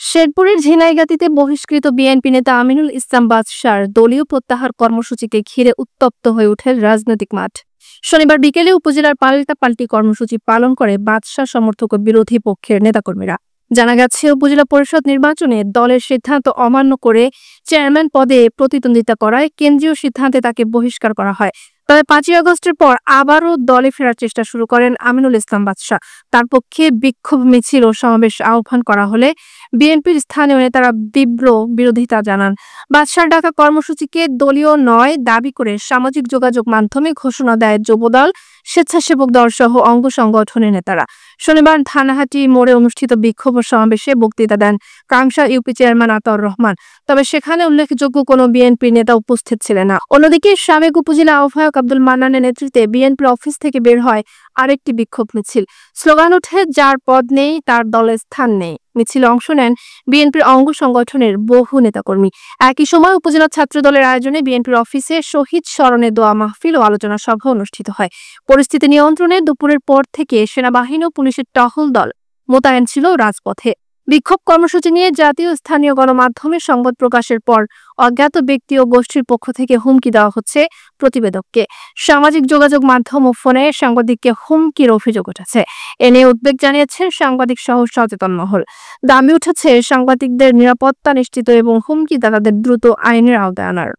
শেরপুরের ঝিনাইগাতীতে বহিষ্কৃত বিএনপি নেতা আমিনুল ইসলাম বাদশার দলীয় প্রত্যাহার কর্মসূচিকে ঘিরে উত্তপ্ত হয়ে ওঠে রাজনৈতিক মাঠ। শনিবার বিকেলে উপজেলার পাল্টাপাল্টি কর্মসূচি পালন করে বাদশাহ সমর্থক ও বিরোধী পক্ষের নেতাকর্মীরা। জানা গেছে, উপজেলা পরিষদ নির্বাচনে দলের সিদ্ধান্ত অমান্য করে চেয়ারম্যান পদে প্রতিদ্বন্দ্বিতা করায় কেন্দ্রীয় সিদ্ধান্তে তাকে বহিষ্কার করা হয়। তবে ৫ই আগস্টের পর আবারও দলে ফেরার চেষ্টা শুরু করেন আমিনুল ইসলাম বাদশাহ। তার পক্ষে বিক্ষোভ মিছিল ও সমাবেশ আহ্বান করা হলে বিএনপির স্থানীয় নেতারা তীব্র বিরোধিতা জানান। বাদশার ডাকা কর্মসূচিকে দলীয় নয় দাবি করে সামাজিক যোগাযোগ মাধ্যমে ঘোষণা দেয় যুবদল, স্বেচ্ছাসেবক দল সহ অঙ্গ সংগঠনের নেতারা। শনিবার থানাহাটি মোড়ে অনুষ্ঠিত বিক্ষোভ সমাবেশে বক্তৃতা দেন কাংশা ইউপি চেয়ারম্যান আতাউর রহমান। তবে সেখানে উল্লেখযোগ্য কোনো বিএনপি নেতা উপস্থিত ছিলেন না। অন্যদিকে সাবেক উপজেলা আহ্বায়ক আব্দুল মান্নানের নেতৃত্বে বিএনপির অফিস থেকে বের হয় আরেকটি বিক্ষোভ মিছিল। স্লোগান ওঠে, যার পদ নেই তার দলে স্থান নেই। মিছিলে অংশ নেন বিএনপির অঙ্গ সংগঠনের বহু নেতাকর্মী। একই সময় উপজেলা ছাত্র দলের আয়োজনে বিএনপির অফিসে শহীদ স্মরণে দোয়া মাহফিল ও আলোচনা সভা অনুষ্ঠিত হয়। পরিস্থিতি নিয়ন্ত্রণে দুপুরের পর থেকে সেনাবাহিনী ও পুলিশের টহল দল মোতায়েন ছিল রাজপথে। বিক্ষোভ কর্মসূচি নিয়ে জাতীয় স্থানীয় গণমাধ্যমে সংবাদ প্রকাশের পর অজ্ঞাত ব্যক্তি ও গোষ্ঠীর পক্ষ থেকে হুমকি দেওয়া হচ্ছে প্রতিবেদককে। সামাজিক যোগাযোগ মাধ্যম ও ফোনে সাংবাদিককে হুমকির অভিযোগ উঠেছে। এ নিয়ে উদ্বেগ জানিয়েছেন সাংবাদিক সহ সচেতন মহল। দাবি উঠেছে সাংবাদিকদের নিরাপত্তা নিশ্চিত এবং হুমকিদাতাদের দ্রুত আইনের আওতায় আনার।